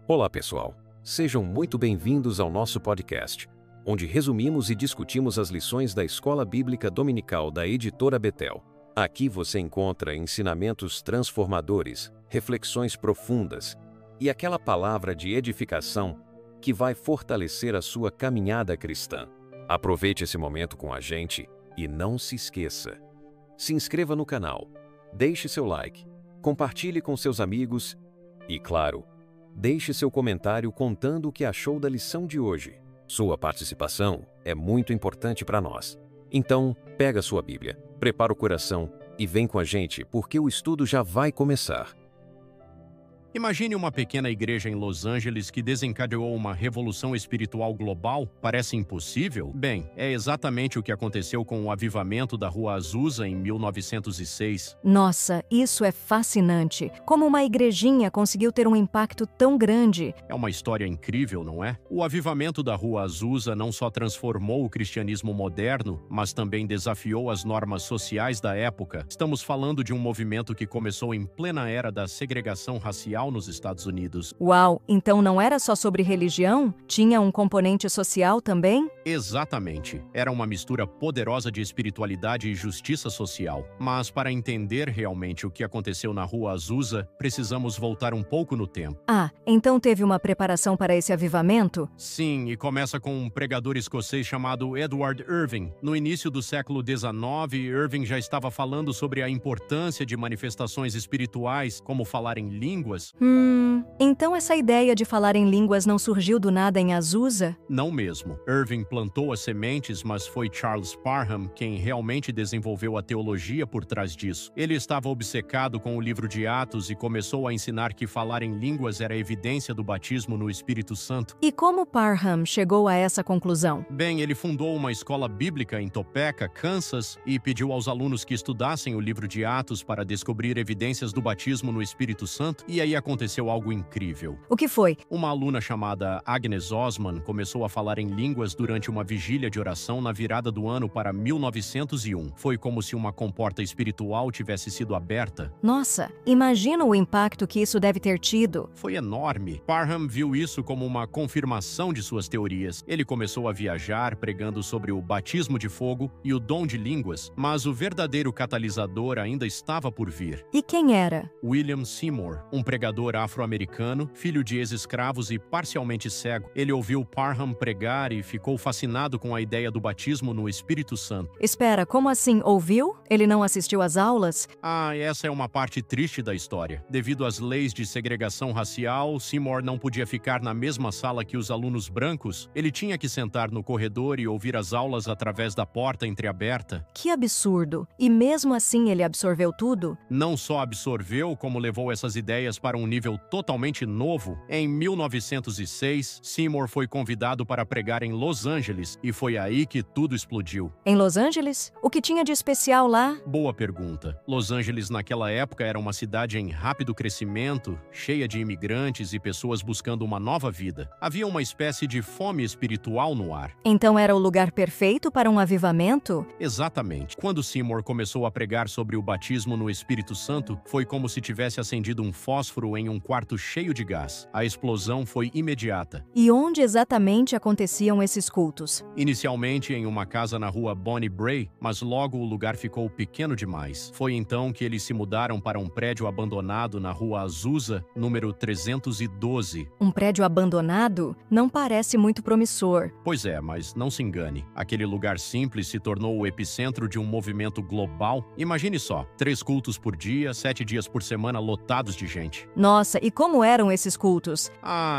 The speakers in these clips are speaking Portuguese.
Olá, pessoal. Sejam muito bem-vindos ao nosso podcast, onde resumimos e discutimos as lições da Escola Bíblica Dominical da Editora Betel. Aqui você encontra ensinamentos transformadores, reflexões profundas e aquela palavra de edificação que vai fortalecer a sua caminhada cristã. Aproveite esse momento com a gente e não se esqueça. Se inscreva no canal, deixe seu like, compartilhe com seus amigos e, claro, deixe seu comentário contando o que achou da lição de hoje. Sua participação é muito importante para nós. Então, pega sua Bíblia, prepara o coração e vem com a gente porque o estudo já vai começar. Imagine uma pequena igreja em Los Angeles que desencadeou uma revolução espiritual global. Parece impossível? Bem, é exatamente o que aconteceu com o avivamento da Rua Azusa em 1906. Nossa, isso é fascinante. Como uma igrejinha conseguiu ter um impacto tão grande. É uma história incrível, não é? O avivamento da Rua Azusa não só transformou o cristianismo moderno, mas também desafiou as normas sociais da época. Estamos falando de um movimento que começou em plena era da segregação racial nos Estados Unidos. Uau, então não era só sobre religião? Tinha um componente social também? Exatamente. Era uma mistura poderosa de espiritualidade e justiça social. Mas para entender realmente o que aconteceu na Rua Azusa, precisamos voltar um pouco no tempo. Ah, então teve uma preparação para esse avivamento? Sim, e começa com um pregador escocês chamado Edward Irving. No início do século XIX, Irving já estava falando sobre a importância de manifestações espirituais, como falar em línguas. Então essa ideia de falar em línguas não surgiu do nada em Azusa? Não mesmo. Irving plantou as sementes, mas foi Charles Parham quem realmente desenvolveu a teologia por trás disso. Ele estava obcecado com o livro de Atos e começou a ensinar que falar em línguas era evidência do batismo no Espírito Santo. E como Parham chegou a essa conclusão? Bem, ele fundou uma escola bíblica em Topeka, Kansas, e pediu aos alunos que estudassem o livro de Atos para descobrir evidências do batismo no Espírito Santo, e aí aconteceu algo incrível. O que foi? Uma aluna chamada Agnes Osman começou a falar em línguas durante uma vigília de oração na virada do ano para 1901. Foi como se uma comporta espiritual tivesse sido aberta. Nossa, imagina o impacto que isso deve ter tido. Foi enorme. Parham viu isso como uma confirmação de suas teorias. Ele começou a viajar pregando sobre o batismo de fogo e o dom de línguas, mas o verdadeiro catalisador ainda estava por vir. E quem era? William Seymour, um pregador afro-americano, filho de ex-escravos e parcialmente cego. Ele ouviu Parham pregar e ficou fascinado com a ideia do batismo no Espírito Santo. Espera, como assim? Ouviu? Ele não assistiu às aulas? Essa é uma parte triste da história. Devido às leis de segregação racial, Seymour não podia ficar na mesma sala que os alunos brancos. Ele tinha que sentar no corredor e ouvir as aulas através da porta entreaberta. Que absurdo! E mesmo assim ele absorveu tudo? Não só absorveu, como levou essas ideias para um nível totalmente novo. Em 1906, Seymour foi convidado para pregar em Los Angeles e foi aí que tudo explodiu. Em Los Angeles? O que tinha de especial lá? Boa pergunta. Los Angeles naquela época era uma cidade em rápido crescimento, cheia de imigrantes e pessoas buscando uma nova vida. Havia uma espécie de fome espiritual no ar. Então era o lugar perfeito para um avivamento? Exatamente. Quando Seymour começou a pregar sobre o batismo no Espírito Santo, foi como se tivesse acendido um fósforo em um quarto cheio de gás. A explosão foi imediata. E onde exatamente aconteciam esses cultos? Inicialmente em uma casa na rua Bonnie Bray, mas logo o lugar ficou pequeno demais. Foi então que eles se mudaram para um prédio abandonado na Rua Azusa, número 312. Um prédio abandonado? Não parece muito promissor. Pois é, mas não se engane. Aquele lugar simples se tornou o epicentro de um movimento global. Imagine só, 3 cultos por dia, 7 dias por semana lotados de gente. Nossa, e como eram esses cultos?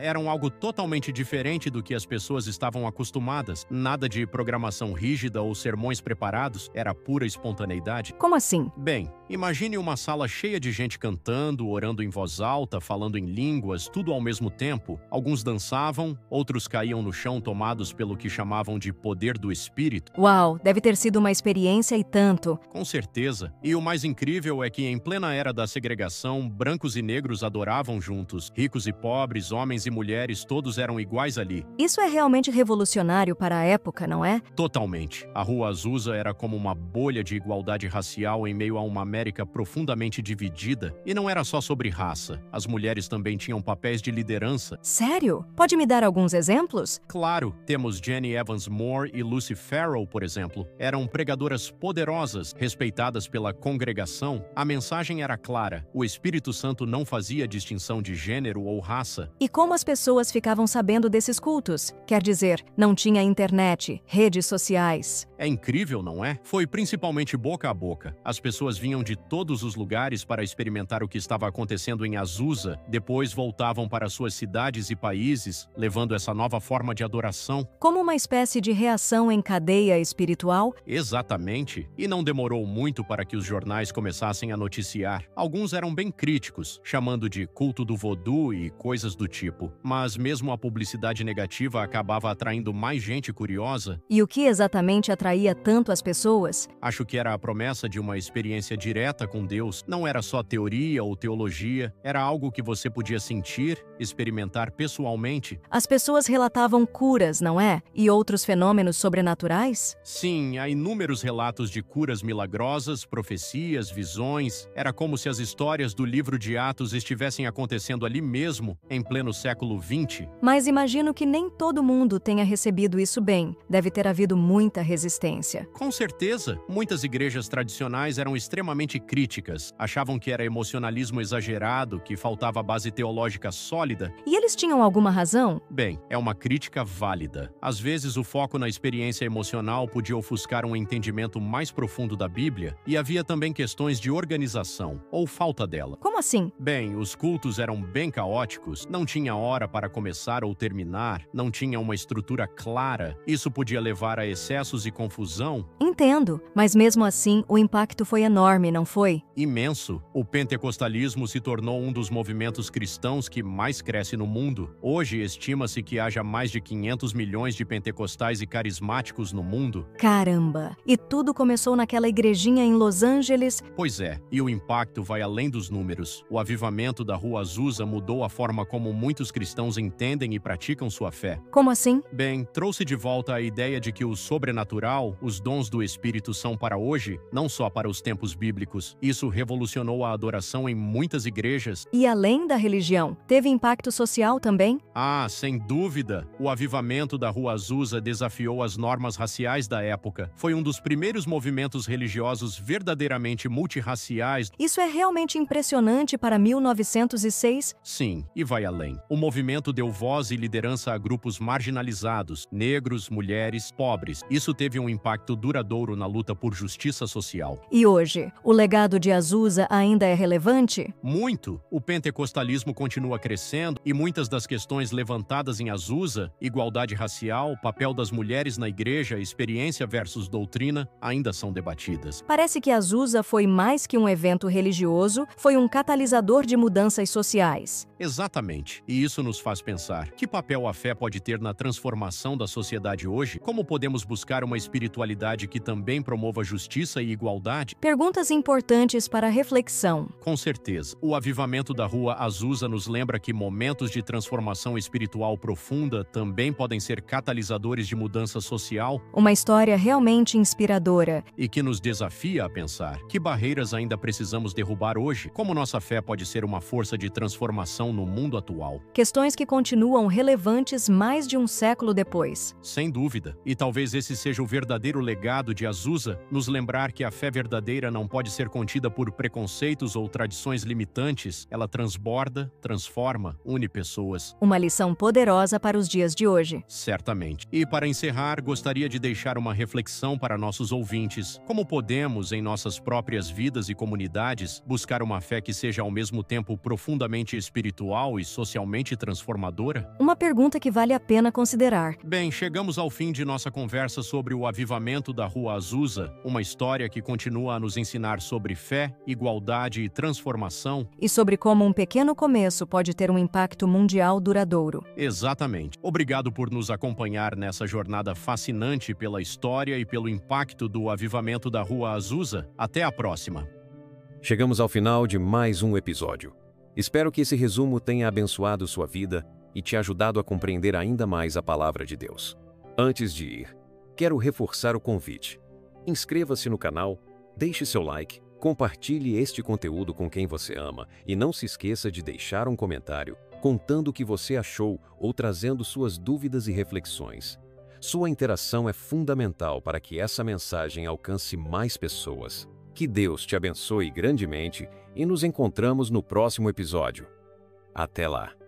Eram algo totalmente diferente do que as pessoas estavam acostumadas. Nada de programação rígida ou sermões preparados, era pura espontaneidade. Como assim? Bem, imagine uma sala cheia de gente cantando, orando em voz alta, falando em línguas, tudo ao mesmo tempo. Alguns dançavam, outros caíam no chão tomados pelo que chamavam de poder do Espírito. Uau, deve ter sido uma experiência e tanto. Com certeza. E o mais incrível é que em plena era da segregação, brancos e negros negros adoravam juntos. Ricos e pobres, homens e mulheres, todos eram iguais ali. Isso é realmente revolucionário para a época, não é? Totalmente. A Rua Azusa era como uma bolha de igualdade racial em meio a uma América profundamente dividida. E não era só sobre raça. As mulheres também tinham papéis de liderança. Sério? Pode me dar alguns exemplos? Claro, temos Jenny Evans Moore e Lucy Farrell, por exemplo. Eram pregadoras poderosas, respeitadas pela congregação. A mensagem era clara: o Espírito Santo não fazia distinção de gênero ou raça. E como as pessoas ficavam sabendo desses cultos? Quer dizer, não tinha internet, redes sociais. É incrível, não é? Foi principalmente boca a boca. As pessoas vinham de todos os lugares para experimentar o que estava acontecendo em Azusa, depois voltavam para suas cidades e países, levando essa nova forma de adoração. Como uma espécie de reação em cadeia espiritual? Exatamente. E não demorou muito para que os jornais começassem a noticiar. Alguns eram bem críticos, chamando de culto do voodoo e coisas do tipo. Mas mesmo a publicidade negativa acabava atraindo mais gente curiosa. E o que exatamente atraía tanto as pessoas? Acho que era a promessa de uma experiência direta com Deus. Não era só teoria ou teologia, era algo que você podia sentir, experimentar pessoalmente. As pessoas relatavam curas, não é? E outros fenômenos sobrenaturais? Sim, há inúmeros relatos de curas milagrosas, profecias, visões. Era como se as histórias do livro de Atos estivessem acontecendo ali mesmo, em pleno século XX. Mas imagino que nem todo mundo tenha recebido isso bem. Deve ter havido muita resistência. Com certeza, muitas igrejas tradicionais eram extremamente críticas. Achavam que era emocionalismo exagerado, que faltava base teológica sólida. E eles tinham alguma razão? Bem, é uma crítica válida. Às vezes, o foco na experiência emocional podia ofuscar um entendimento mais profundo da Bíblia, e havia também questões de organização, ou falta dela. Como assim? Bem, os cultos eram bem caóticos, não tinha hora para começar ou terminar, não tinha uma estrutura clara. Isso podia levar a excessos e confusão. Entendo, mas mesmo assim o impacto foi enorme, não foi? Imenso. O pentecostalismo se tornou um dos movimentos cristãos que mais cresce no mundo. Hoje, estima-se que haja mais de 500 milhões de pentecostais e carismáticos no mundo. Caramba! E tudo começou naquela igrejinha em Los Angeles? Pois é, e o impacto vai além dos números. O avivamento da Rua Azusa mudou a forma como muitos cristãos entendem e praticam sua fé. Como assim? Bem, trouxe de volta a ideia de que o sobrenatural, os dons do Espírito são para hoje, não só para os tempos bíblicos. Isso revolucionou a adoração em muitas igrejas. E além da religião, teve impacto social também? Ah, sem dúvida! O avivamento da Rua Azusa desafiou as normas raciais da época. Foi um dos primeiros movimentos religiosos verdadeiramente multirraciais. Isso é realmente impressionante para 1906? Sim, e vai além. O movimento deu voz e liderança a grupos marginalizados, negros, mulheres, pobres. Isso teve um impacto duradouro na luta por justiça social. E hoje, o legado de Azusa ainda é relevante? Muito! O pentecostalismo continua crescendo e muitas das questões levantadas em Azusa, igualdade racial, papel das mulheres na igreja, experiência versus doutrina, ainda são debatidas. Parece que Azusa foi mais que um evento religioso, foi um catalisador de mudanças sociais. Exatamente. E isso nos faz pensar: que papel a fé pode ter na transformação da sociedade hoje? Como podemos buscar uma espiritualidade que também promova justiça e igualdade? Perguntas importantes para reflexão. Com certeza. O avivamento da Rua Azusa nos lembra que momentos de transformação espiritual profunda também podem ser catalisadores de mudança social. Uma história realmente inspiradora. E que nos desafia a pensar: que barreiras ainda precisamos derrubar hoje? Como nossa fé pode ser uma força de transformação no mundo atual? Questões que continuam relevantes mais de um século depois. Sem dúvida. E talvez esse seja o verdadeiro legado de Azusa, nos lembrar que a fé verdadeira não pode ser contida por preconceitos ou tradições limitantes. Ela transborda, transforma, une pessoas. Uma lição poderosa para os dias de hoje. Certamente. E para encerrar, gostaria de deixar uma reflexão para nossos ouvintes. Como podemos, em nossas próprias vidas e comunidades, buscar uma fé que seja ao mesmo tempo profundamente espiritual e socialmente transformadora? Uma pergunta que vale a pena considerar. Bem, chegamos ao fim de nossa conversa sobre o avivamento da Rua Azusa, uma história que continua a nos ensinar sobre fé, igualdade e transformação. E sobre como um pequeno começo pode ter um impacto mundial duradouro. Exatamente. Obrigado por nos acompanhar nessa jornada fascinante pela história e pelo impacto do avivamento da Rua Azusa. Até a próxima. Chegamos ao final de mais um episódio. Espero que esse resumo tenha abençoado sua vida e te ajudado a compreender ainda mais a palavra de Deus. Antes de ir, quero reforçar o convite. Inscreva-se no canal, deixe seu like, compartilhe este conteúdo com quem você ama e não se esqueça de deixar um comentário contando o que você achou ou trazendo suas dúvidas e reflexões. Sua interação é fundamental para que essa mensagem alcance mais pessoas. Que Deus te abençoe grandemente e nos encontramos no próximo episódio. Até lá!